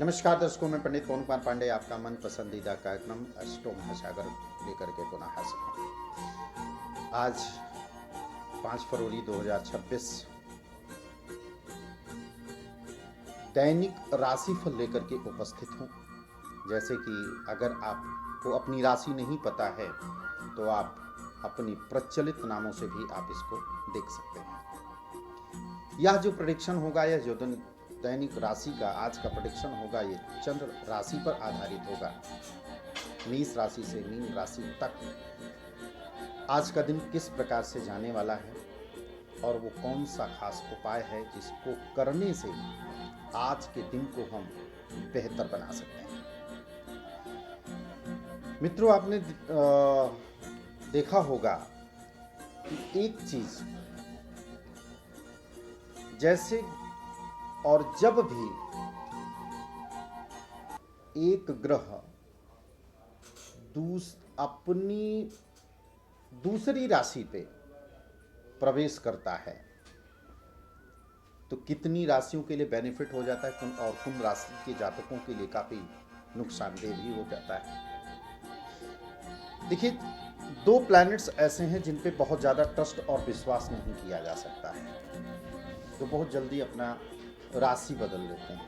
नमस्कार दर्शकों, मैं पंडित पवन कुमार पांडे आपका मन पसंदीदा कार्यक्रम अष्टो महासागर लेकर के पुनः हाजिर हूँ। आज 5 फरवरी 2026 दैनिक राशिफल लेकर के उपस्थित हूँ। जैसे कि अगर आपको अपनी राशि नहीं पता है तो आप अपनी प्रचलित नामों से भी आप इसको देख सकते हैं। यह जो प्रेडिक्शन होगा, यह जो दैनिक राशि का आज का प्रेडिक्शन होगा, ये चंद्र राशि पर आधारित होगा। मेष राशि से मीन राशि तक आज का दिन किस प्रकार से जाने वाला है और वो कौन सा खास उपाय है जिसको करने से आज के दिन को हम बेहतर बना सकते हैं। मित्रों, आपने देखा होगा कि एक चीज, जैसे और जब भी एक ग्रह अपनी दूसरी राशि पे प्रवेश करता है तो कितनी राशियों के लिए बेनिफिट हो जाता है और कुंभ राशि के जातकों के लिए काफी नुकसानदेह भी हो जाता है। देखिए, 2 प्लैनेट्स ऐसे हैं जिन पे बहुत ज़्यादा ट्रस्ट और विश्वास नहीं किया जा सकता है, तो बहुत जल्दी अपना राशि बदल लेते हैं।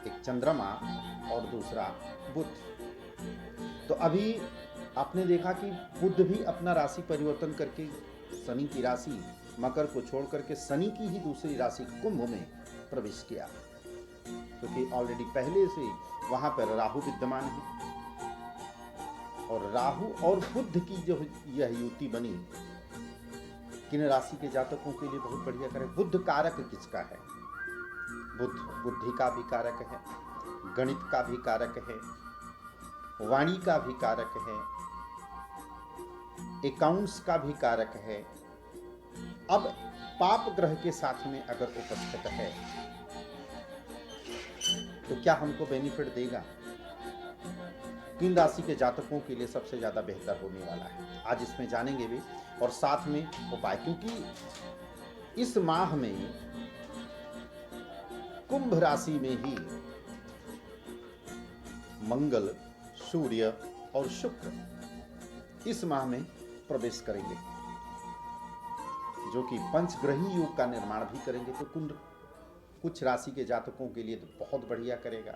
एक चंद्रमा और दूसरा बुध। तो अभी आपने देखा कि बुध भी अपना राशि परिवर्तन करके शनि की राशि मकर को छोड़ करके शनि की ही दूसरी राशि कुंभ में प्रवेश किया, क्योंकि ऑलरेडी पहले से वहां पर राहु विद्यमान है और राहु और बुध की जो यह युति बनी, किन राशि के जातकों के लिए बहुत बढ़िया करे। बुध कारक किसका है? बुध बुद्धि का भी कारक है, गणित का भी कारक है, वाणी का भी कारक है, अकाउंट्स का भी कारक है। अब पाप ग्रह के साथ में अगर उपस्थित है तो क्या हमको बेनिफिट देगा? किन राशि के जातकों के लिए सबसे ज्यादा बेहतर होने वाला है, आज इसमें जानेंगे भी, और साथ में उपाय। क्योंकि इस माह में कुंभ राशि में ही मंगल, सूर्य और शुक्र इस माह में प्रवेश करेंगे, जो कि पंचग्रही योग का निर्माण भी करेंगे। तो कुछ राशि के जातकों के लिए तो बहुत बढ़िया करेगा,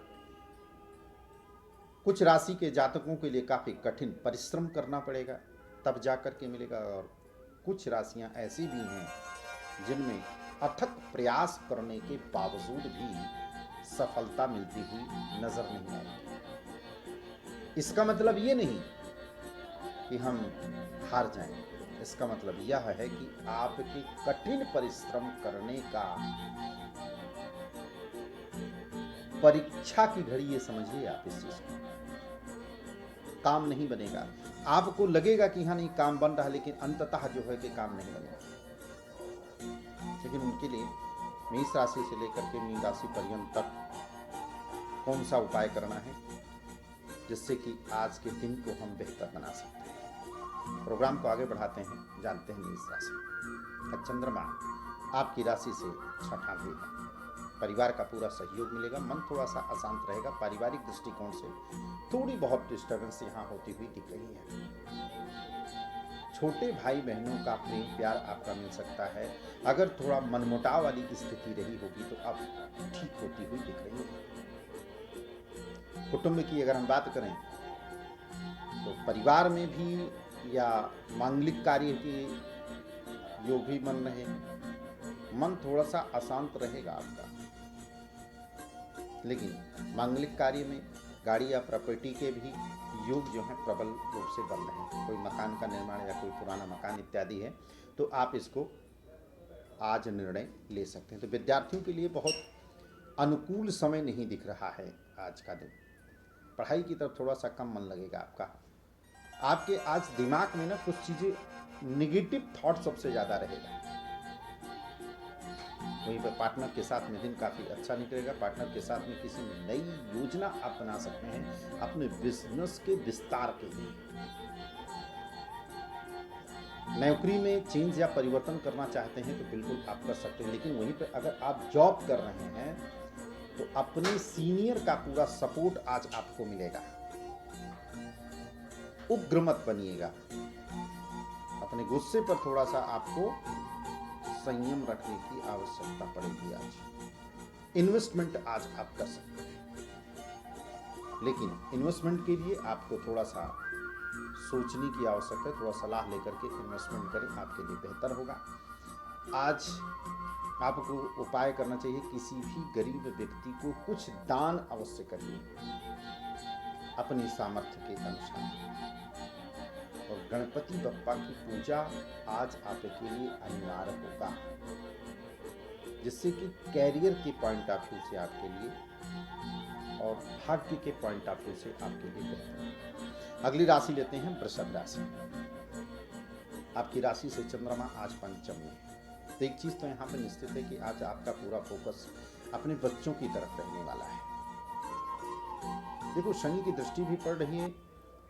कुछ राशि के जातकों के लिए काफी कठिन परिश्रम करना पड़ेगा तब जाकर के मिलेगा, और कुछ राशियां ऐसी भी हैं जिनमें अथक प्रयास करने के बावजूद भी सफलता मिलती हुई नजर नहीं आएगी। इसका मतलब ये नहीं कि हम हार जाएं, इसका मतलब यह है कि आपके कठिन परिश्रम करने का परीक्षा की घड़ी, ये समझिए आप इस चीज को। काम नहीं बनेगा, आपको लगेगा कि हाँ नहीं काम बन रहा है, लेकिन अंततः जो है कि काम नहीं बनेगा। लेकिन उनके लिए मेष राशि से लेकर के मीन राशि पर्यंत तक कौन सा उपाय करना है जिससे कि आज के दिन को हम बेहतर बना सकते हैं। प्रोग्राम को आगे बढ़ाते हैं, जानते हैं मेष राशि। चंद्रमा आपकी राशि से छठा भाव है, परिवार का पूरा सहयोग मिलेगा, मन थोड़ा सा अशांत रहेगा, पारिवारिक दृष्टिकोण से थोड़ी बहुत डिस्टर्बेंस यहाँ होती हुई दिख रही है। छोटे भाई बहनों का प्रेम प्यार आपका मिल सकता है। अगर थोड़ा मनमुटाव वाली स्थिति रही होगी तो अब ठीक होती हुई दिख रही है। कुटुंब की अगर हम बात करें तो परिवार में भी या मांगलिक कार्य के योग भी बन रहे हैं, मन थोड़ा सा अशांत रहेगा आपका, लेकिन मांगलिक कार्य में गाड़ी या प्रॉपर्टी के भी योग जो है प्रबल रूप से बन रहे हैं। कोई मकान का निर्माण या कोई पुराना मकान इत्यादि है तो आप इसको आज निर्णय ले सकते हैं। तो विद्यार्थियों के लिए बहुत अनुकूल समय नहीं दिख रहा है आज का दिन। पढ़ाई की तरफ थोड़ा सा कम मन लगेगा आपका। आपके आज दिमाग में ना कुछ चीज़ें निगेटिव थॉट सबसे ज़्यादा रहेगा। वहीं पर पार्टनर के साथ में दिन काफ़ी अच्छा निकलेगा। पार्टनर के साथ में किसी नई योजना आप बना सकते हैं अपने बिजनेस के विस्तार के लिए। नौकरी में चेंज या परिवर्तन करना चाहते हैं तो बिल्कुल आप कर सकते हैं, लेकिन वहीं पर अगर आप जॉब कर रहे हैं तो अपने सीनियर का पूरा सपोर्ट आज आपको मिलेगा। उग्र मत बनिएगा, अपने गुस्से पर थोड़ा सा आपको संयम रखने की आवश्यकता पड़ेगी। आज इन्वेस्टमेंट आज आप कर सकते हैं, लेकिन इन्वेस्टमेंट के लिए आपको थोड़ा सा सोचने की आवश्यकता है। थोड़ा सलाह लेकर के इन्वेस्टमेंट करें, आपके लिए बेहतर होगा। आज आपको उपाय करना चाहिए, किसी भी गरीब व्यक्ति को कुछ दान अवश्य करिए अपनी सामर्थ्य के अनुसार। और गणपति बप्पा की पूजा आज आपके लिए अनिवार्य होगा, जिससे कि कैरियर के पॉइंट ऑफ व्यू से आपके लिए और भाग्य के पॉइंट ऑफ व्यू से आपके लिए बेहतर है। अगली राशि लेते हैं वृषभ राशि। आपकी राशि से चंद्रमा आज पंचम में है। तो एक चीज तो यहाँ पे निश्चित है कि आज आपका पूरा फोकस अपने बच्चों की तरफ रहने वाला है। देखो, शनि की दृष्टि भी पड़ रही है,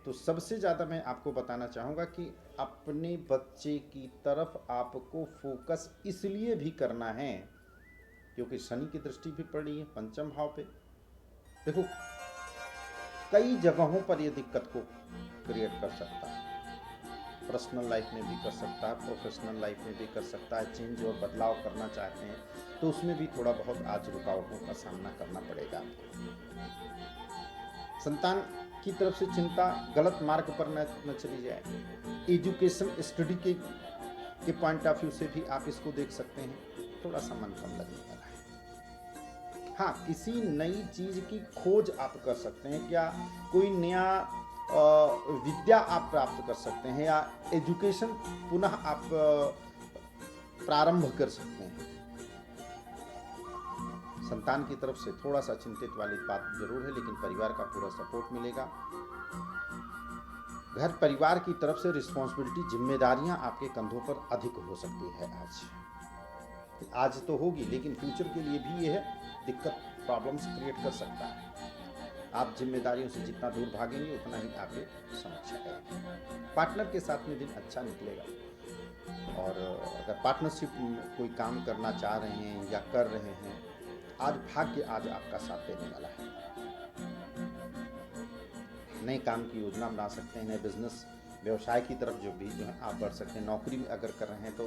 तो सबसे ज़्यादा मैं आपको बताना चाहूँगा कि अपने बच्चे की तरफ आपको फोकस इसलिए भी करना है क्योंकि शनि की दृष्टि भी पड़ रही है पंचम भाव पे। देखो, कई जगहों पर ये दिक्कत को क्रिएट कर सकता है। पर्सनल लाइफ में भी कर सकता है, प्रोफेशनल लाइफ में भी कर सकता है। चेंज और बदलाव करना चाहते हैं तो उसमें भी थोड़ा बहुत आज रुकावटों का सामना करना पड़ेगा। संतान की तरफ से चिंता, गलत मार्ग पर न चली जाए। एजुकेशन स्टडी के पॉइंट ऑफ व्यू से भी आप इसको देख सकते हैं, थोड़ा सा मन कम लगने वाला है। हाँ, किसी नई चीज की खोज आप कर सकते हैं, क्या कोई नया विद्या आप प्राप्त कर सकते हैं, या एजुकेशन पुनः आप प्रारंभ कर सकते हैं। संतान की तरफ से थोड़ा सा चिंतित वाली बात जरूर है, लेकिन परिवार का पूरा सपोर्ट मिलेगा। घर परिवार की तरफ से रिस्पॉन्सिबिलिटी, जिम्मेदारियां आपके कंधों पर अधिक हो सकती है। आज तो होगी, लेकिन फ्यूचर के लिए भी यह दिक्कत, प्रॉब्लम्स क्रिएट कर सकता है। आप जिम्मेदारियों से जितना दूर भागेंगे उतना ही आपके समस्या आएगी। पार्टनर के साथ में दिन अच्छा निकलेगा, और अगर पार्टनरशिप में कोई काम करना चाह रहे हैं या कर रहे हैं, आज भाग्य आज आपका साथ देने वाला है। नए काम की योजना बना सकते हैं, नए बिजनेस व्यवसाय की तरफ जो है आप बढ़ सकते हैं। नौकरी में अगर कर रहे हैं तो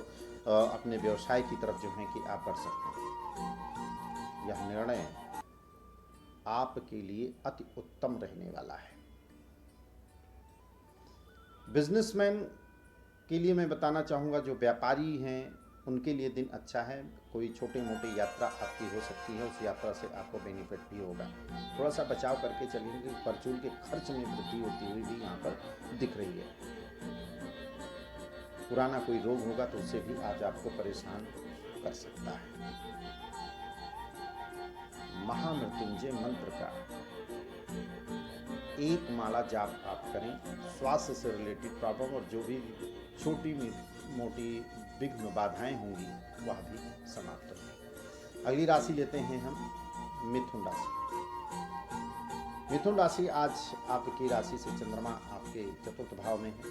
अपने व्यवसाय की तरफ जो है कि आप बढ़ सकते हैं। यह निर्णय आपके लिए अति उत्तम रहने वाला है। बिजनेसमैन के लिए मैं बताना चाहूँगा, जो व्यापारी हैं उनके लिए दिन अच्छा है। कोई छोटे मोटे यात्रा आपकी हो सकती है, उस यात्रा से आपको बेनिफिट भी होगा। थोड़ा सा बचाव करके चलेंगे, परचून के खर्च में वृद्धि होती हुई भी यहाँ पर दिख रही है। पुराना कोई रोग होगा तो उससे भी आज आपको परेशान कर सकता है। महामृत्युंजय मंत्र का एक माला जाप आप करें, स्वास्थ्य से रिलेटेड प्रॉब्लम और जो भी छोटी मोटी विघ्न बाधाएं होंगी वह भी समाप्त होगी। अगली राशि लेते हैं हम मिथुन राशि। मिथुन राशि, आज आपकी राशि से चंद्रमा आपके चतुर्थ भाव में है।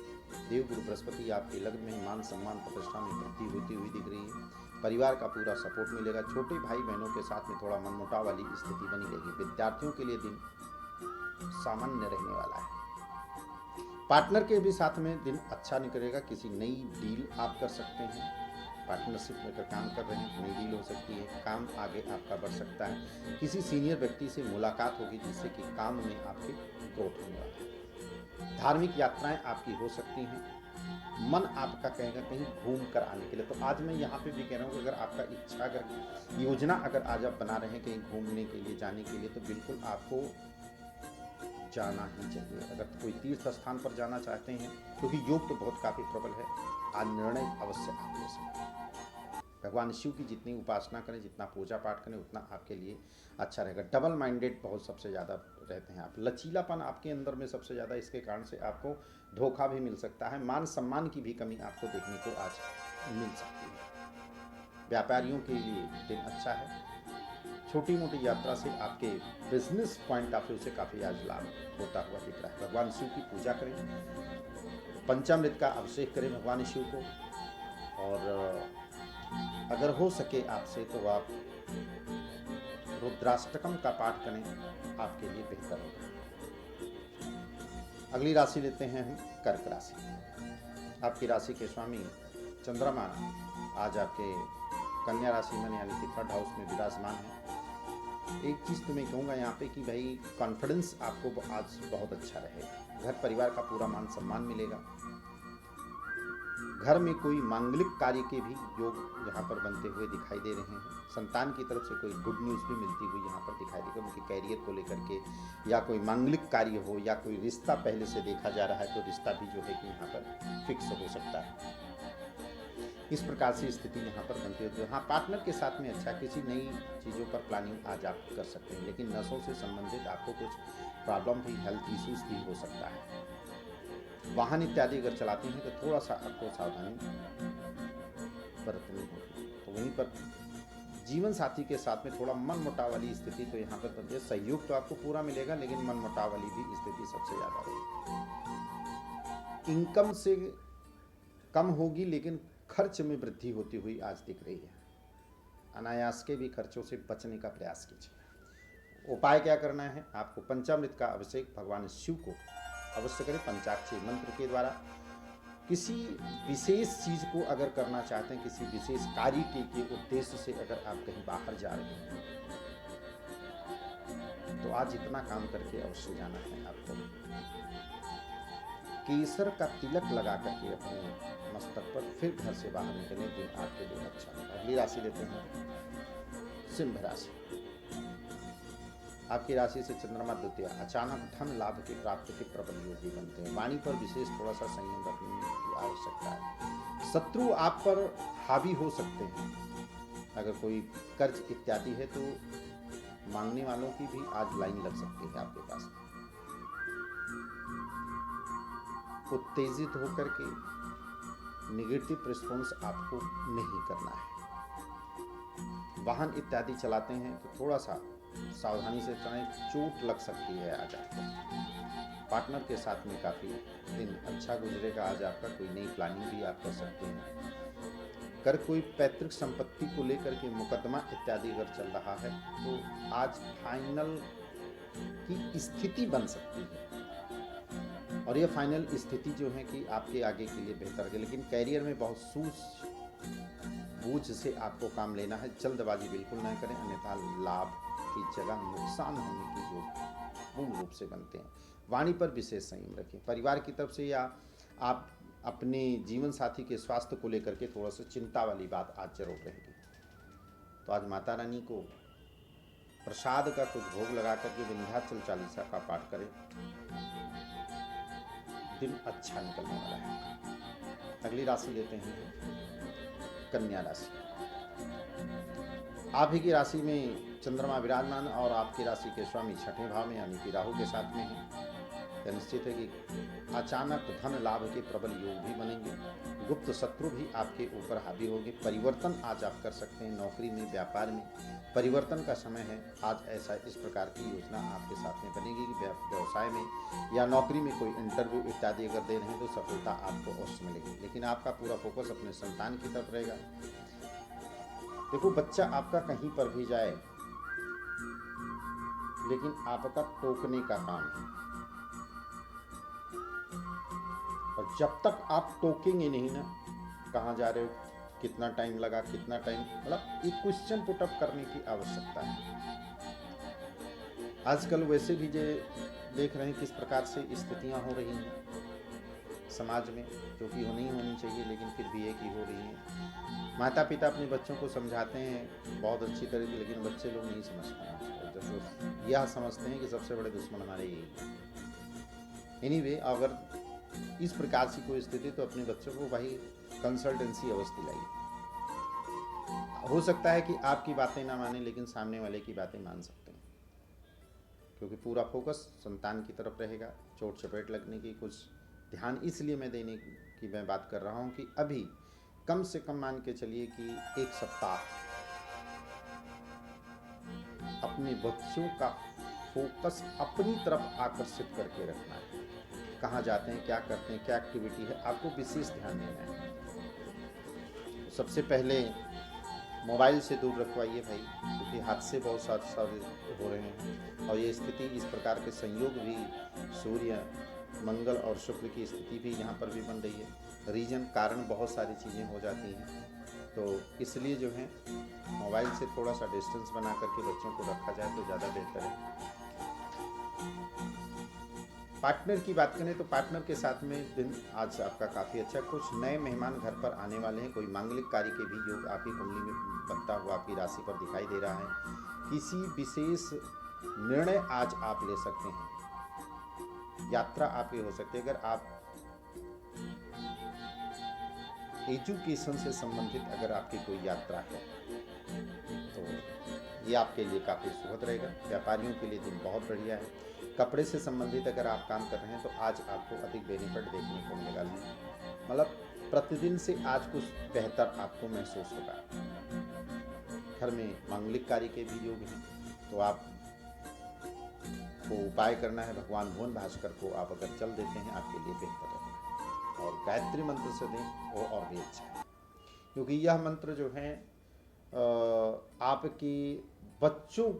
देवगुरु बृहस्पति आपके लग्न में, मान सम्मान प्रतिष्ठा में वृद्धि होती हुई दिख रही है। परिवार का पूरा सपोर्ट मिलेगा। छोटे भाई बहनों के साथ में थोड़ा मनमुटाव वाली स्थिति बनी रहेगी। विद्यार्थियों के लिए दिन सामान्य रहने वाला है। पार्टनर के भी साथ में दिन अच्छा निकलेगा। किसी नई डील आप कर सकते हैं। पार्टनरशिप में अगर काम कर रहे हैं तो नई डील हो सकती है। काम आगे आपका बढ़ सकता है। किसी सीनियर व्यक्ति से मुलाकात होगी जिससे कि काम में आपके ग्रोथ होने वाला है। धार्मिक यात्राएं आपकी हो सकती हैं। मन आपका कहेगा कहीं घूम कर आने के लिए। तो आज मैं यहाँ पे भी कह रहा हूँ, अगर आपका इच्छा, अगर योजना अगर आज आप बना रहे हैं कहीं घूमने के लिए, जाने के लिए, तो बिल्कुल आपको जाना ही चाहिए। अगर कोई तीर्थ स्थान पर जाना चाहते हैं, क्योंकि योग तो बहुत काफ़ी प्रबल है, आज निर्णय अवश्य आप ले सकते हैं। भगवान शिव की जितनी उपासना करें, जितना पूजा पाठ करें, उतना आपके लिए अच्छा रहेगा। डबल माइंडेड बहुत सबसे ज़्यादा रहते हैं आप। लचीलापन आपके अंदर में सबसे ज़्यादा, इसके कारण से आपको धोखा भी मिल सकता है। मान सम्मान की भी कमी आपको देखने को आज मिल सकती है। व्यापारियों के लिए दिन अच्छा है। छोटी मोटी यात्रा से आपके बिजनेस पॉइंट ऑफ व्यू से काफ़ी आज लाभ होता हुआ दिख रहा है। भगवान शिव की पूजा करें, पंचामृत का अभिषेक करें भगवान शिव को, और अगर हो सके आपसे तो आप रुद्राष्टकम का पाठ करें, आपके लिए बेहतर होगा। अगली राशि लेते हैं हम कर्क राशि। आपकी राशि के स्वामी चंद्रमा आज आपके कन्या राशि में यानी कि 3rd हाउस में विराजमान है। एक चीज़ तो मैं कहूँगा यहाँ पे कि भाई कॉन्फिडेंस आपको आज बहुत अच्छा रहेगा। घर परिवार का पूरा मान सम्मान मिलेगा। घर में कोई मांगलिक कार्य के भी योग यहाँ पर बनते हुए दिखाई दे रहे हैं। संतान की तरफ से कोई गुड न्यूज़ भी मिलती हुई यहाँ पर दिखाई देगा, उनके कैरियर को लेकर के, या कोई मांगलिक कार्य हो या कोई रिश्ता पहले से देखा जा रहा है तो रिश्ता भी जो है कि यहाँ पर फिक्स हो सकता है। इस प्रकार से स्थिति यहाँ पर बनती है। तो हाँ, पार्टनर के साथ में अच्छा किसी नई चीज़ों पर प्लानिंग आज आप कर सकते हैं, लेकिन नसों से संबंधित आपको कुछ प्रॉब्लम भी, हेल्थ इश्यूज भी हो सकता है। वाहन इत्यादि अगर चलाते हैं तो थोड़ा सा आपको सावधानी बरतनी होगी। तो वहीं पर जीवन साथी के साथ में थोड़ा मन मुटाव वाली स्थिति तो यहाँ पर बनती है। सहयोग तो आपको पूरा मिलेगा, लेकिन मन मुटाव वाली भी स्थिति सबसे ज़्यादा रहेगी। इनकम से कम होगी, लेकिन खर्च में वृद्धि होती हुई आज दिख रही है। अनायास के भी खर्चों से बचने का प्रयास कीजिए। उपाय क्या करना है, आपको पंचामृत का अभिषेक भगवान शिव को अवश्य करें पंचाक्षरी मंत्र के द्वारा। किसी विशेष चीज को अगर करना चाहते हैं, किसी विशेष कार्य के उद्देश्य से अगर आप कहीं बाहर जा रहे हैं, तो आज इतना काम करके अवश्य जाना है आपको। केसर का तिलक लगा करके अपने मस्तक पर फिर घर से बाहर निकलें, दिन आपके लिए अच्छा होगा। अगली राशि लेते हैं सिंह राशि। आपकी राशि से चंद्रमा द्वितीय, अचानक धन लाभ की प्राप्ति के प्रबल योग भी बनते हैं। वाणी पर विशेष थोड़ा सा संयम रखने की आवश्यकता है। शत्रु आप पर हावी हो सकते हैं। अगर कोई कर्ज इत्यादि है तो मांगने वालों की भी आज लाइन लग सकती है आपके पास। उत्तेजित होकर के निगेटिव रिस्पॉन्स आपको नहीं करना है। वाहन इत्यादि चलाते हैं तो थोड़ा सा सावधानी से चलाएं, चोट लग सकती है आज आपको। पार्टनर के साथ में काफ़ी दिन अच्छा गुजरेगा आज आपका। कोई नई प्लानिंग भी आप कर सकते हैं। अगर कोई पैतृक संपत्ति को लेकर के मुकदमा इत्यादि अगर चल रहा है तो आज फाइनल की स्थिति बन सकती है, और ये फाइनल स्थिति जो है कि आपके आगे के लिए बेहतर है। लेकिन कैरियर में बहुत सूझबूझ से आपको काम लेना है। जल्दबाजी बिल्कुल ना करें, अन्यथा लाभ की जगह नुकसान होने की योग पूर्ण रूप से बनते हैं। वाणी पर विशेष संयम रखें। परिवार की तरफ से या आप अपने जीवन साथी के स्वास्थ्य को लेकर के थोड़ा सा चिंता वाली बात आज जरूर रहेगी। तो आज माता रानी को प्रसाद का कुछ भोग लगा करके विंध्याचल चालीसा का पाठ करें, दिन अच्छा निकलने वाला है। अगली राशि लेते हैं कन्या राशि। आप ही की राशि में चंद्रमा विराजमान और आपकी राशि के स्वामी 6ठे भाव में यानी कि राहु के साथ में है। यह निश्चित है कि अचानक धन लाभ के प्रबल योग भी बनेंगे। गुप्त शत्रु भी आपके ऊपर हावी होंगे। परिवर्तन आज आप कर सकते हैं। नौकरी में, व्यापार में परिवर्तन का समय है आज। ऐसा इस प्रकार की योजना आपके साथ में बनेगी कि व्यवसाय में या नौकरी में कोई इंटरव्यू इत्यादि अगर दे रहे हैं तो सफलता आपको अवश्य मिलेगी। लेकिन आपका पूरा फोकस अपने संतान की तरफ रहेगा। देखो, बच्चा आपका कहीं पर भी जाए, लेकिन आपका टोकने का काम है। और जब तक आप टोकेंगे नहीं ना, कहाँ जा रहे हो, कितना टाइम लगा, कितना टाइम, मतलब एक क्वेश्चन पुटअप करने की आवश्यकता है। आजकल वैसे भी जो देख रहे हैं किस प्रकार से स्थितियां हो रही हैं समाज में, जो कि नहीं होनी चाहिए लेकिन फिर भी एक ही हो रही हैं। माता पिता अपने बच्चों को समझाते हैं बहुत अच्छी तरीके, लेकिन बच्चे लोग नहीं समझते हैं। जब यह समझते हैं कि सबसे बड़े दुश्मन हमारे यही हैं। एनीवे, अगर इस प्रकार की कोई स्थिति तो अपने बच्चों को भाई कंसल्टेंसी अवश्य दिलाइए। हो सकता है कि आपकी बातें ना माने, लेकिन सामने वाले की बातें मान सकते हैं, क्योंकि पूरा फोकस संतान की तरफ रहेगा। चोट चपेट लगने की कुछ ध्यान इसलिए मैं देने की मैं बात कर रहा हूं कि अभी कम से कम मान के चलिए कि एक सप्ताह अपने बच्चों का फोकस अपनी तरफ आकर्षित करके रखना है। कहाँ जाते हैं, क्या करते हैं, क्या एक्टिविटी है, आपको विशेष ध्यान देना है। सबसे पहले मोबाइल से दूर रखवाइए भाई, क्योंकि हादसे बहुत सारे हो रहे हैं। और ये स्थिति, इस प्रकार के संयोग भी, सूर्य मंगल और शुक्र की स्थिति भी यहाँ पर भी बन रही है। रीजन कारण बहुत सारी चीज़ें हो जाती हैं, तो इसलिए जो है मोबाइल से थोड़ा सा डिस्टेंस बना करके बच्चों को रखा जाए तो ज़्यादा बेहतर है। पार्टनर की बात करें तो पार्टनर के साथ में दिन आज आपका काफ़ी अच्छा। कुछ नए मेहमान घर पर आने वाले हैं। कोई मांगलिक कार्य के भी योग आपकी कुंडली में बनता हुआ आपकी राशि पर दिखाई दे रहा है। किसी विशेष निर्णय आज आप ले सकते हैं। यात्रा आपकी हो सकती है। अगर आप एजुकेशन से संबंधित अगर आपकी कोई यात्रा है तो ये आपके लिए काफ़ी सुखद रहेगा। व्यापारियों के लिए दिन बहुत बढ़िया है। कपड़े से संबंधित अगर आप काम कर रहे हैं तो आज आपको अधिक बेनिफिट देखने को मिलेगा। मतलब प्रतिदिन से आज कुछ बेहतर आपको महसूस होगा। घर में मांगलिक कार्य के भी योग हैं, तो आप को उपाय करना है भगवान भुवन भास्कर को आप अगर चल देते हैं आपके लिए बेहतर रहेगा। और गायत्री मंत्र से दें वो और भी अच्छा है, क्योंकि यह मंत्र जो है आपकी बच्चों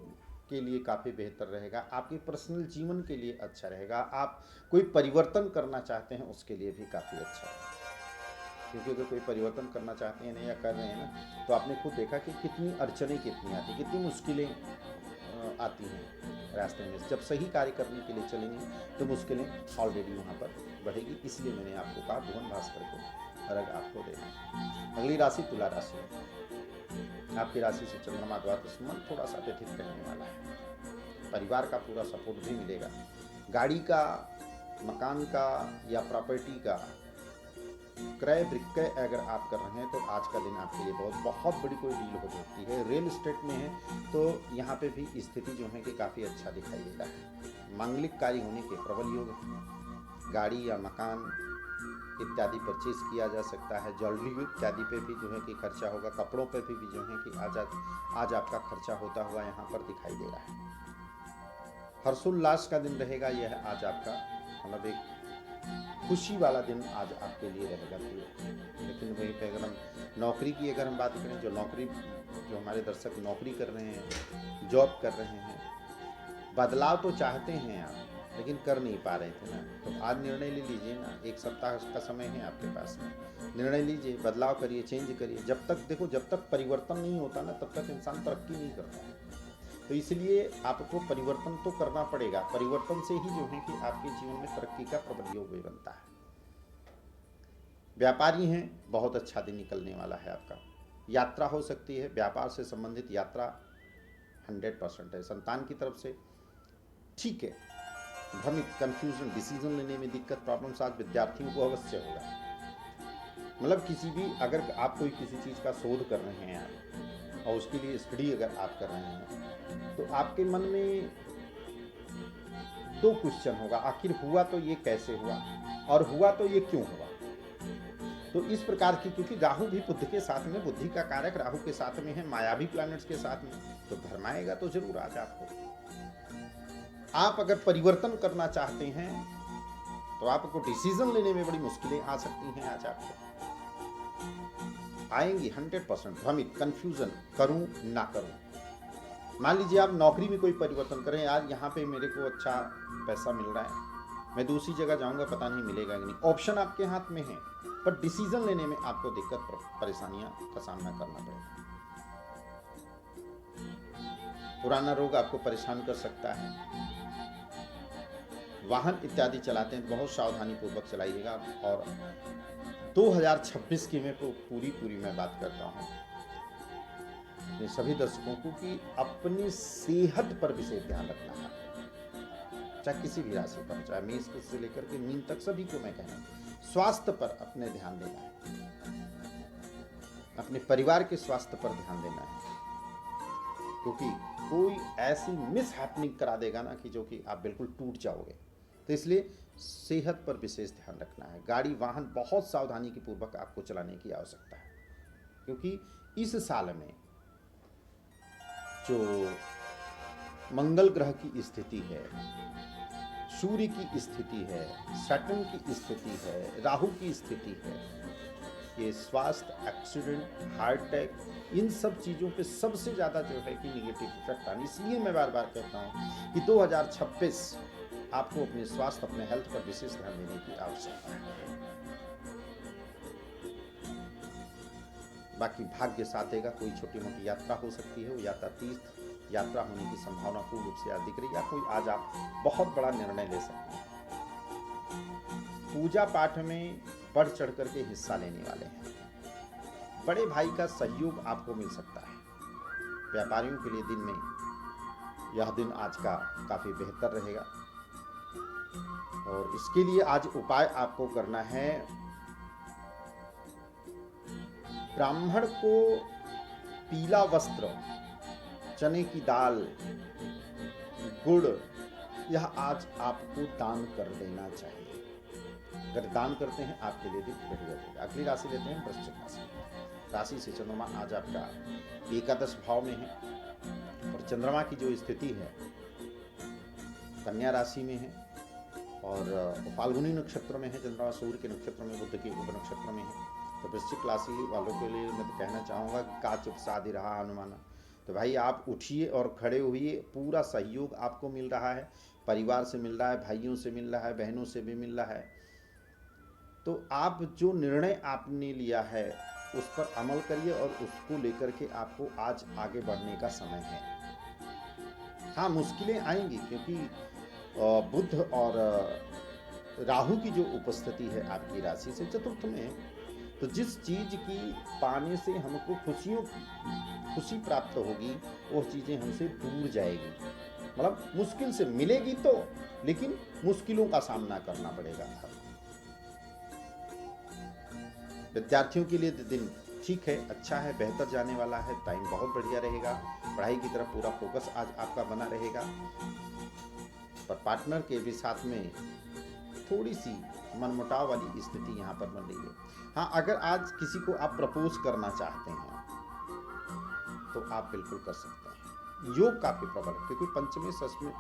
के लिए काफ़ी बेहतर रहेगा। आपके पर्सनल जीवन के लिए अच्छा रहेगा। आप कोई परिवर्तन करना चाहते हैं उसके लिए भी काफ़ी अच्छा है, क्योंकि अगर कोई परिवर्तन करना चाहते हैं या कर रहे हैं ना, तो आपने खुद देखा कि कितनी अड़चनें कितनी आती, कितनी मुश्किलें आती हैं रास्ते में। जब सही कार्य करने के लिए चलेंगे तो मुश्किलें ऑलरेडी वहाँ पर बढ़ेगी। इसलिए मैंने आपको कहा भुवन भास्कर को अर्घ आपको देना। अगली राशि तुला राशि है। आपकी राशि से चंद्रमा द्वादश मन थोड़ा सा व्यथित करने वाला है। परिवार का पूरा सपोर्ट भी मिलेगा। गाड़ी का, मकान का या प्रॉपर्टी का क्रय विक्रय अगर आप कर रहे हैं तो आज का दिन आपके लिए बहुत बड़ी कोई डील हो सकती है। रियल इस्टेट में है तो यहाँ पे भी स्थिति जो है कि काफ़ी अच्छा दिखाई दे रहा है। मांगलिक कार्य होने के प्रबल योग, गाड़ी या मकान इत्यादि परचेज किया जा सकता है। ज्वेलरी इत्यादि पे भी जो है कि खर्चा होगा। कपड़ों पे भी जो है कि आज आपका खर्चा होता हुआ यहाँ पर दिखाई दे रहा है। हर्षोल्लास का दिन रहेगा यह आज आपका, मतलब एक खुशी वाला दिन आज आपके लिए रहेगा। लेकिन वहीं पे अगर हम नौकरी की अगर हम बात करें, जो हमारे दर्शक नौकरी कर रहे हैं, जॉब कर रहे हैं, बदलाव तो चाहते हैं आप लेकिन कर नहीं पा रहे थे ना, तो आज निर्णय ले लीजिए ना। एक सप्ताह का समय है आपके पास में, निर्णय लीजिए, बदलाव करिए, चेंज करिए। जब तक परिवर्तन नहीं होता ना तब तक इंसान तरक्की नहीं करता है। तो इसलिए आपको परिवर्तन तो करना पड़ेगा। परिवर्तन से ही जो है कि आपके जीवन में तरक्की का प्रबल योग भी बनता है। व्यापारी हैं, बहुत अच्छा दिन निकलने वाला है आपका। यात्रा हो सकती है, व्यापार से संबंधित यात्रा 100% है। संतान की तरफ से ठीक है। भ्रमित, कंफ्यूजन, डिसीजन लेने में दिक्कत, प्रॉब्लम्स आज विद्यार्थियों को अवश्य होगा। मतलब किसी भी अगर आप कोई किसी चीज़ का शोध कर रहे हैं आप और उसके लिए स्टडी अगर आप कर रहे हैं तो आपके मन में 2 क्वेश्चन होगा, आखिर हुआ तो ये कैसे हुआ और हुआ तो ये क्यों हुआ। तो इस प्रकार की, क्योंकि राहु भी बुद्ध के साथ में, बुद्धि का कारक राहु के साथ में है, मायावी प्लैनेट्स के साथ में, तो भरमाएगा तो जरूर आज आपको। आप अगर परिवर्तन करना चाहते हैं तो आपको डिसीजन लेने में बड़ी मुश्किलें आ सकती हैं। आज आपको आएंगी 100%। भ्रमित, कंफ्यूजन, करूं ना करूं। मान लीजिए आप नौकरी में कोई परिवर्तन करें, आज यहाँ पे मेरे को अच्छा पैसा मिल रहा है, मैं दूसरी जगह जाऊंगा, पता नहीं मिलेगा कि नहीं। ऑप्शन आपके हाथ में है, पर डिसीजन लेने में आपको दिक्कत, परेशानियां का सामना करना पड़ेगा। पुराना रोग आपको परेशान कर सकता है। वाहन इत्यादि चलाते हैं बहुत सावधानी पूर्वक चलाइएगा। और 2026 की मैं पूरी मैं बात करता हूँ अपने सभी दर्शकों को कि अपनी सेहत पर विशेष ध्यान रखना है। चाहे किसी भी राशि पर, चाहे मेष से लेकर के मीन तक, सभी को मैं कहना हूँ स्वास्थ्य पर अपने ध्यान देना है। अपने परिवार के स्वास्थ्य पर ध्यान देना है, क्योंकि कोई ऐसी मिस हैपनिंग करा देगा ना कि जो कि आप बिल्कुल टूट जाओगे। तो इसलिए सेहत पर विशेष ध्यान रखना है। गाड़ी वाहन बहुत सावधानी की पूर्वक आपको चलाने की आवश्यकता है, क्योंकि इस साल में जो मंगल ग्रह की स्थिति है, सूर्य की स्थिति है, सैटर्न की स्थिति है, राहु की स्थिति है, देखिए स्वास्थ्य, एक्सीडेंट, हार्ट अटैक, इन सब चीज़ों पे सबसे ज़्यादा जो है कि निगेटिव इफेक्ट आने, इसलिए मैं बार बार कहता हूँ कि 2026 आपको अपने स्वास्थ्य, अपने हेल्थ पर विशेष ध्यान देने की आवश्यकता है। बाकी भाग्य साथ देगा, कोई छोटी मोटी यात्रा हो सकती है, वो यात्रा तीर्थ यात्रा होने की संभावना पूर्ण रूप से आज दिख रही है, या कोई आज आप बहुत बड़ा निर्णय ले सकते हैं। पूजा पाठ में बढ़ चढ़ करके हिस्सा लेने वाले हैं। बड़े भाई का सहयोग आपको मिल सकता है। व्यापारियों के लिए दिन में यह दिन आज का काफी बेहतर रहेगा, और इसके लिए आज उपाय आपको करना है, ब्राह्मण को पीला वस्त्र, चने की दाल, गुड़, यह आज आपको दान कर देना चाहिए। अगर दान करते हैं आपके लिए दिन बढ़िया रहेगा। अगली राशि लेते हैं वृश्चिक राशि। राशि से चंद्रमा आज आपका एकादश भाव में है, और चंद्रमा की जो स्थिति है कन्या राशि में है, और फाल्गुनी नक्षत्र में है चंद्रमा, सूर्य के नक्षत्र में, बुध के उप नक्षत्र में है। तो वृश्चिक राशि वालों के लिए मैं तो कहना चाहूँगा कि का चुप साधि रहा हनुमाना। तो भाई आप उठिए और खड़े हुए, पूरा सहयोग आपको मिल रहा है, परिवार से मिल रहा है, भाइयों से मिल रहा है, बहनों से भी मिल रहा है। तो आप जो निर्णय आपने लिया है उस पर अमल करिए, और उसको लेकर के आपको आज आगे बढ़ने का समय है। हाँ, मुश्किलें आएंगी, क्योंकि बुध और राहु की जो उपस्थिति है आपकी राशि से चतुर्थ में है, तो जिस चीज की पाने से हमको खुशी प्राप्त होगी, वो चीजें हमसे दूर जाएगी। मतलब मुश्किल से मिलेगी तो, लेकिन मुश्किलों का सामना करना पड़ेगा। विद्यार्थियों के लिए दिन ठीक है, अच्छा है, बेहतर जाने वाला है, टाइम बहुत बढ़िया रहेगा, पढ़ाई की तरफ पूरा फोकस आज आपका बना रहेगा। पर पार्टनर के भी साथ में थोड़ी सी मनमुटाव वाली स्थिति यहाँ पर बन रही है। हाँ, अगर आज किसी को आप प्रपोज करना चाहते हैं तो आप बिल्कुल कर सकते हैं। योग काफी प्रबल है, क्योंकि पंचमी षष्टमी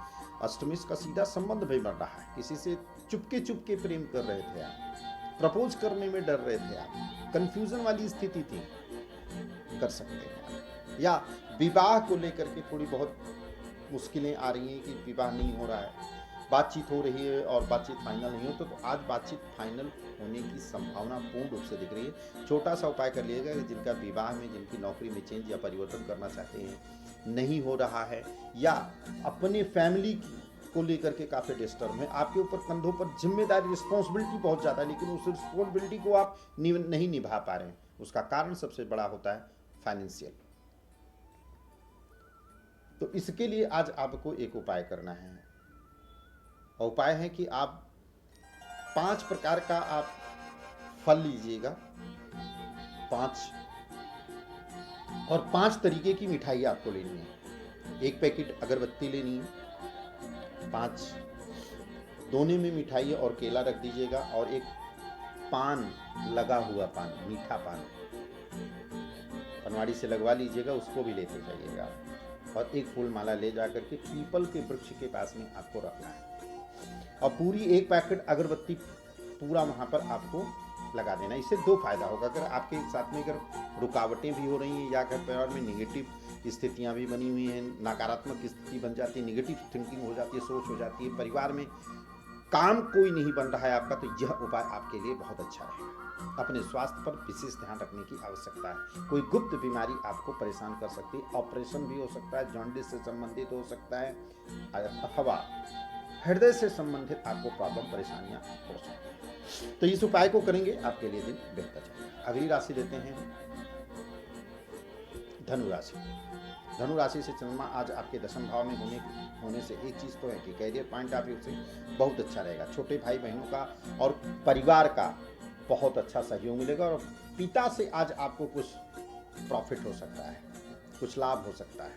अष्टमी का सीधा संबंध भी बन रहा है। किसी से चुपके प्रेम कर रहे थे आप, प्रपोज करने में डर रहे थे आप, कंफ्यूजन वाली स्थिति थी, कर सकते हैं। या विवाह को लेकर के थोड़ी बहुत मुश्किलें आ रही हैं कि विवाह नहीं हो रहा है, बातचीत हो रही है और बातचीत फाइनल नहीं हो, तो आज बातचीत फाइनल होने की संभावना पूर्ण रूप से दिख रही है। छोटा सा उपाय कर लिएगा कि जिनका विवाह में, जिनकी नौकरी में चेंज या परिवर्तन करना चाहते हैं, नहीं हो रहा है, या अपने फैमिली को लेकर के काफ़ी डिस्टर्ब है, आपके ऊपर कंधों पर जिम्मेदारी, रिस्पॉन्सिबिलिटी बहुत ज़्यादा है, लेकिन उस रिस्पॉन्सिबिलिटी को आप नहीं निभा पा रहे हैं। उसका कारण सबसे बड़ा होता है फाइनेंशियल। तो इसके लिए आज आपको एक उपाय करना है, और उपाय है कि आप 5 प्रकार का आप फल लीजिएगा, 5 और 5 तरीके की मिठाई आपको लेनी है। 1 पैकेट अगरबत्ती लेनी है, 5 दोने में मिठाई और केला रख दीजिएगा, और एक पान, लगा हुआ पान, मीठा पान पनवाड़ी से लगवा लीजिएगा, उसको भी लेते जाइएगा, और एक फूल माला ले जाकर के पीपल के वृक्ष के पास में आपको रखना है, और पूरी 1 पैकेट अगरबत्ती पूरा वहाँ पर आपको लगा देना। इससे 2 फायदा होगा। अगर आपके साथ में अगर रुकावटें भी हो रही हैं, या अगर परिवार में निगेटिव स्थितियाँ भी बनी हुई हैं, नकारात्मक स्थिति बन जाती है, निगेटिव थिंकिंग हो जाती है, सोच हो जाती है, परिवार में काम कोई नहीं बन रहा है आपका, तो यह उपाय आपके लिए बहुत अच्छा रहेगा। अपने स्वास्थ्य पर विशेष ध्यान रखने की आवश्यकता है। कोई गुप्त बीमारी आपको परेशान कर सकती है, ऑपरेशन भी हो सकता है, जॉन्डिस से संबंधित हो सकता है, अथवा हृदय से संबंधित आपको प्रॉब्लम, परेशानियां हो सकती हैं। तो इस उपाय को करेंगे, आपके लिए दिन बेहतर जाएगा। अगली राशि लेते हैं धनु राशि। धनु राशि से चंद्रमा आज आपके 10वें भाव में होने से एक चीज तो है कि कैरियर पॉइंट ऑफ व्यू से बहुत अच्छा रहेगा। छोटे भाई बहनों का और परिवार का बहुत अच्छा सहयोग मिलेगा, और पिता से आज आपको कुछ प्रॉफिट हो सकता है, कुछ लाभ हो सकता है,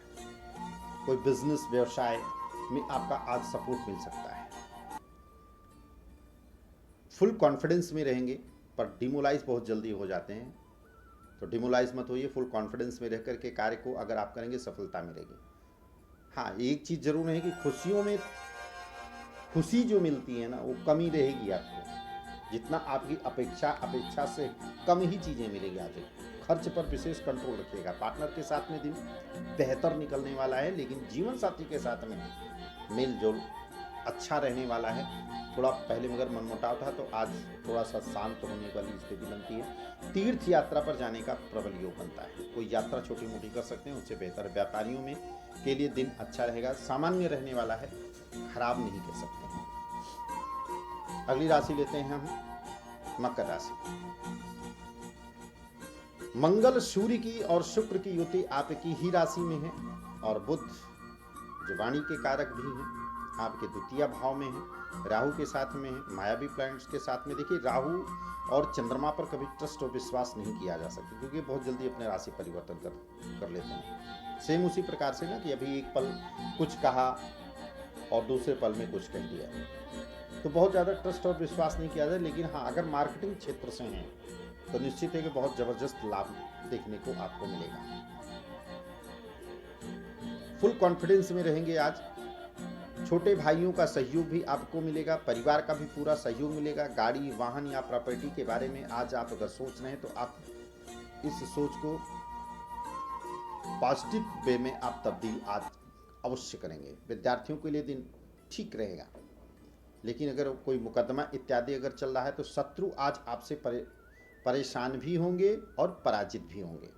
कोई बिजनेस व्यवसाय में आपका आज सपोर्ट मिल सकता है। फुल कॉन्फिडेंस में रहेंगे, पर डिमोलाइज बहुत जल्दी हो जाते हैं, तो डिमोलाइज मत होइए। फुल कॉन्फिडेंस में रह करके कार्य को अगर आप करेंगे, सफलता मिलेगी। हाँ, एक चीज जरूर है कि खुशियों में खुशी जो मिलती है ना, वो कमी रहेगी आपको। जितना आपकी अपेक्षा से कम ही चीज़ें मिलेगी आपको। खर्च पर विशेष कंट्रोल रखिएगा। पार्टनर के साथ में दिन बेहतर निकलने वाला है, लेकिन जीवन साथी के साथ में मेल जोल अच्छा रहने वाला है। थोड़ा पहले मगर मनमुटाव था, तो आज थोड़ा सा शांत होने वाली स्थिति बनती है। तीर्थ यात्रा पर जाने का प्रबल योग बनता है। कोई यात्रा छोटी मोटी कर सकते हैं, उससे बेहतर। व्यापारियों में के लिए दिन अच्छा रहेगा, सामान्य रहने वाला है, खराब नहीं कह सकते हैं। अगली राशि लेते हैं हम मकर राशि। मंगल सूर्य की और शुक्र की युति आपकी ही राशि में है, और बुध जो वाणी के कारक भी हैं आपके द्वितीय भाव में है, राहु के साथ में है, मायावी प्लैनेट्स के साथ में। देखिए, राहु और चंद्रमा पर कभी ट्रस्ट और विश्वास नहीं किया जा सकता, क्योंकि बहुत जल्दी अपने राशि परिवर्तन कर लेते हैं। सेम उसी प्रकार से ना कि अभी एक पल कुछ कहा और दूसरे पल में कुछ कह दिया, तो बहुत ज़्यादा ट्रस्ट और विश्वास नहीं किया जाए। लेकिन हाँ, अगर मार्केटिंग क्षेत्र से हैं तो निश्चित है कि बहुत जबरदस्त लाभ देखने को आपको मिलेगा। फुल कॉन्फिडेंस में रहेंगे आज। छोटे भाइयों का सहयोग भी आपको मिलेगा, परिवार का भी पूरा सहयोग मिलेगा। गाड़ी, वाहन या प्रॉपर्टी के बारे में आज आप अगर सोच रहे हैं तो आप इस सोच को पॉजिटिव वे में आप तब्दील आज अवश्य करेंगे। विद्यार्थियों के लिए दिन ठीक रहेगा, लेकिन अगर कोई मुकदमा इत्यादि अगर चल रहा है तो शत्रु आज आपसे परेशान भी होंगे और पराजित भी होंगे।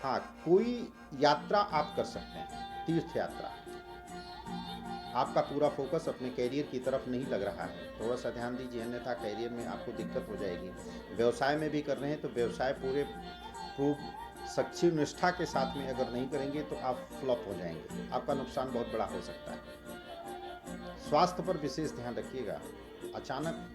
हाँ, कोई यात्रा आप कर सकते हैं, तीर्थ यात्रा। आपका पूरा फोकस अपने कैरियर की तरफ नहीं लग रहा है, थोड़ा सा ध्यान दीजिए, अन्यथा कैरियर में आपको दिक्कत हो जाएगी। व्यवसाय में भी कर रहे हैं तो व्यवसाय पूरे सच्ची निष्ठा के साथ में अगर नहीं करेंगे तो आप फ्लॉप हो जाएंगे, आपका नुकसान बहुत बड़ा हो सकता है। स्वास्थ्य पर विशेष ध्यान रखिएगा। अचानक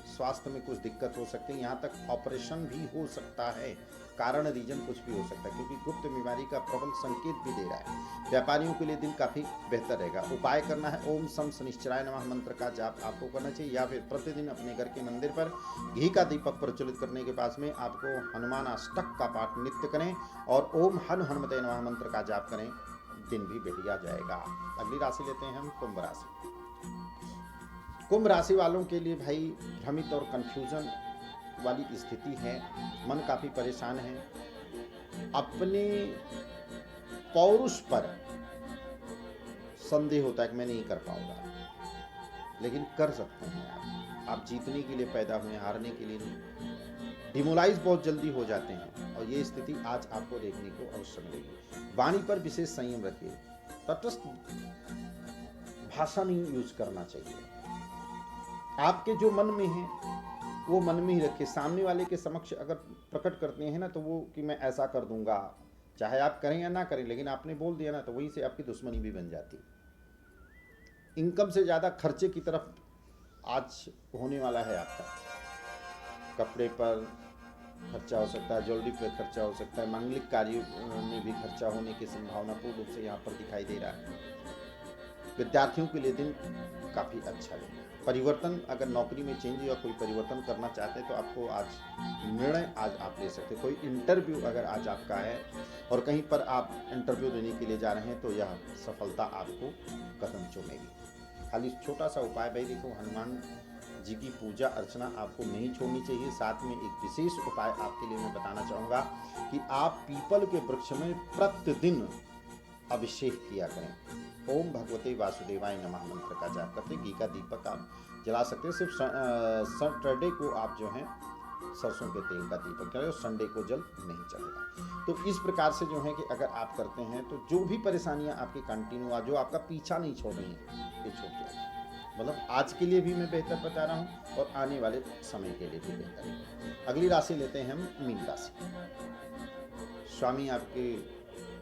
स्वास्थ्य में कुछ दिक्कत हो सकती है, यहाँ तक ऑपरेशन भी हो सकता है। कारण रीजन कुछ भी हो सकता है, क्योंकि गुप्त बीमारी का प्रबल संकेत भी दे रहा है। व्यापारियों के लिए दिन काफ़ी बेहतर रहेगा। उपाय करना है, ओम सम शनिश्चराय नमः मंत्र का जाप आपको करना चाहिए, या फिर प्रतिदिन अपने घर के मंदिर पर घी का दीपक प्रज्वलित करने के पास में आपको हनुमान अष्टक का पाठ नित्य करें और ओम हन हनुमते नमः मंत्र का जाप करें, दिन भी बढ़िया जाएगा। अगली राशि लेते हैं हम कुंभ राशि। कुंभ राशि वालों के लिए भाई भ्रमित और कंफ्यूजन वाली स्थिति है। मन काफी परेशान है। अपने पौरुष पर संदेह होता है कि मैं नहीं कर पाऊंगा, लेकिन कर सकते हैं आप जीतने के लिए पैदा हुए, हारने के लिए नहीं। डिमोलाइज बहुत जल्दी हो जाते हैं, और ये स्थिति आज आपको देखने को अवश्य मिलेगी। वाणी पर विशेष संयम रखिए। तटस्थ भाषा नहीं यूज करना चाहिए। आपके जो मन में है वो मन में ही रखिए। सामने वाले के समक्ष अगर प्रकट करते हैं ना, तो वो कि मैं ऐसा कर दूंगा, चाहे आप करें या ना करें, लेकिन आपने बोल दिया ना, तो वहीं से आपकी दुश्मनी भी बन जाती है। इनकम से ज़्यादा खर्चे की तरफ आज होने वाला है आपका। कपड़े पर खर्चा हो सकता है, ज्वेलरी पर खर्चा हो सकता है, मांगलिक कार्यों में भी खर्चा होने की संभावना पूर्ण रूप से यहाँ पर दिखाई दे रहा है। विद्यार्थियों के लिए दिन काफ़ी अच्छा है। परिवर्तन, अगर नौकरी में चेंज या कोई परिवर्तन करना चाहते हैं तो आपको आज निर्णय आज आप ले सकते हैं। कोई इंटरव्यू अगर आज आपका है और कहीं पर आप इंटरव्यू देने के लिए जा रहे हैं तो यह सफलता आपको कदम चूमेगी। खाली छोटा सा उपाय भाई देखो, हनुमान जी की पूजा अर्चना आपको नहीं छोड़नी चाहिए। साथ में एक विशेष उपाय आपके लिए मैं बताना चाहूँगा कि आप पीपल के वृक्ष में प्रतिदिन अभिषेक किया करें। ओम भगवते वासुदेवाय नमः मंत्र का जाप करते, घी का दीपक आप जला सकते हैं। सिर्फ सैटरडे को आप जो है सरसों के तेल का दीपक करें, और संडे को जल नहीं चलेगा। तो इस प्रकार से जो है कि अगर आप करते हैं तो जो भी परेशानियां आपकी कंटिन्यू, जो आपका पीछा नहीं छोड़ रही हैं, ये छूट जाएगी। मतलब आज के लिए भी मैं बेहतर बता रहा हूँ और आने वाले समय के लिए भी बेहतर है। अगली राशि लेते हैं हम मीन राशि। स्वामी आपके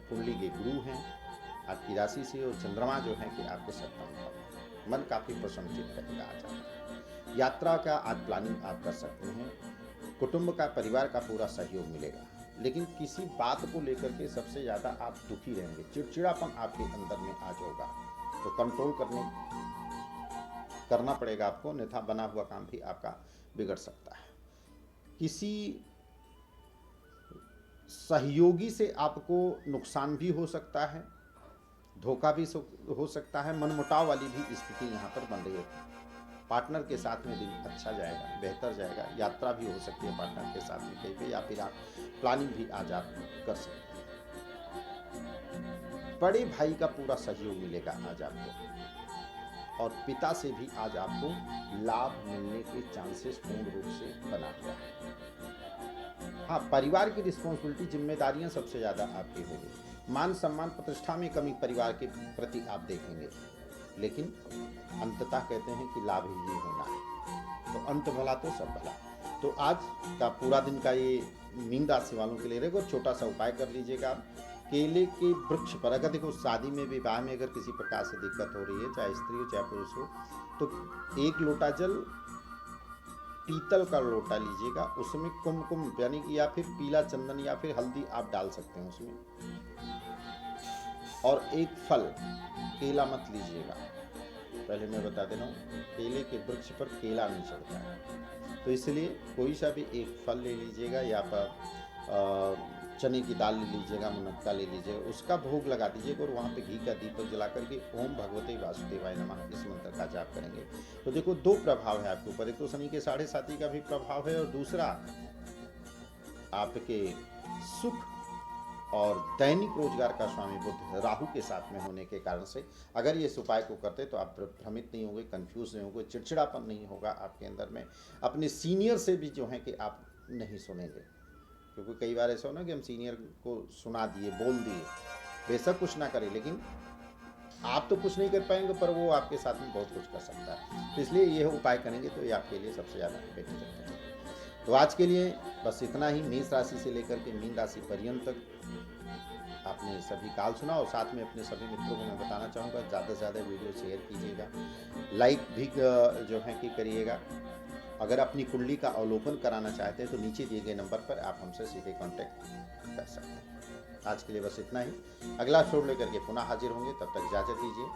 कुंडली के गुरु हैं आपकी राशि से, और चंद्रमा जो है कि आपके सप्तम भाव में। मन काफ़ी प्रसन्नचित रहेगा आज आपका। यात्रा का आज प्लानिंग आप कर सकते हैं। कुटुंब का, परिवार का पूरा सहयोग मिलेगा, लेकिन किसी बात को लेकर के सबसे ज़्यादा आप दुखी रहेंगे। चिड़चिड़ापन आपके अंदर में आज होगा, तो कंट्रोल करना पड़ेगा आपको, अन्यथा बना हुआ काम भी आपका बिगड़ सकता है। किसी सहयोगी से आपको नुकसान भी हो सकता है, धोखा भी हो सकता है, मनमुटाव वाली भी स्थिति यहाँ पर बन रही है। पार्टनर के साथ में दिन अच्छा जाएगा, बेहतर जाएगा। यात्रा भी हो सकती है पार्टनर के साथ में कहीं पे, या फिर आप प्लानिंग भी आज आप कर सकते हैं। बड़े भाई का पूरा सहयोग मिलेगा आज आपको, और पिता से भी आज आपको लाभ मिलने के चांसेस पूर्ण रूप से बना हुआ है। हाँ, परिवार की रिस्पॉन्सिबिलिटी, जिम्मेदारियां सबसे ज़्यादा आपकी होगी। मान सम्मान प्रतिष्ठा में कमी परिवार के प्रति आप देखेंगे, लेकिन अंततः कहते हैं कि लाभ ही होना है। तो अंत भला तो सब भला। तो आज का पूरा दिन का ये मीन राशि वालों के लिए रहेगा। छोटा सा उपाय कर लीजिएगा आप, केले के वृक्ष पर, अगर देखो शादी में विवाह में अगर किसी प्रकार से दिक्कत हो रही है, चाहे स्त्री हो चाहे पुरुष हो, तो 1 लोटा जल पीतल का लोटा लीजिएगा, उसमें कुमकुम यानी कि या फिर पीला चंदन या फिर हल्दी आप डाल सकते हैं उसमें, और 1 फल, केला मत लीजिएगा। पहले मैं बता दे रहा हूँ, केले के वृक्ष पर केला नहीं चढ़ता है, तो इसलिए कोई सा भी 1 फल ले लीजिएगा, या पर चने की दाल ले लीजिएगा, मुनक्का ले लीजिएगा, उसका भोग लगा दीजिएगा, और वहाँ पे घी का दीपक जला करके ओम भगवते वासुदेवाय नमः इस मंत्र का जाप करेंगे। तो देखो 2 प्रभाव है आपके ऊपर, एक तो शनि के 7.5 का भी प्रभाव है, और दूसरा आपके सुख और दैनिक रोजगार का स्वामी बुध राहु के साथ में होने के कारण से अगर ये इस उपाय को करते तो आप भ्रमित नहीं होंगे, कंफ्यूज नहीं होंगे, चिड़चिड़ापन नहीं होगा आपके अंदर में। अपने सीनियर से भी जो है कि आप नहीं सुनेंगे, क्योंकि कई बार ऐसा हो ना कि हम सीनियर को सुना दिए, बोल दिए, बेशक कुछ ना करें, लेकिन आप तो कुछ नहीं कर पाएंगे, पर वो आपके साथ में बहुत कुछ कर सकता है। तो इसलिए यह उपाय करेंगे तो ये आपके लिए सबसे ज़्यादा बेटर है। तो आज के लिए बस इतना ही। मेष राशि से लेकर के मीन राशि पर्यंत तक आपने सभी काल सुना, और साथ में अपने सभी मित्रों को मैं बताना चाहूँगा, ज़्यादा से ज़्यादा वीडियो शेयर कीजिएगा, लाइक भी जो है कि करिएगा। अगर अपनी कुंडली का अवलोकन कराना चाहते हैं तो नीचे दिए गए नंबर पर आप हमसे सीधे कांटेक्ट कर सकते हैं। आज के लिए बस इतना ही। अगला शो लेकर के पुनः हाजिर होंगे, तब तक इजाज़त दीजिए।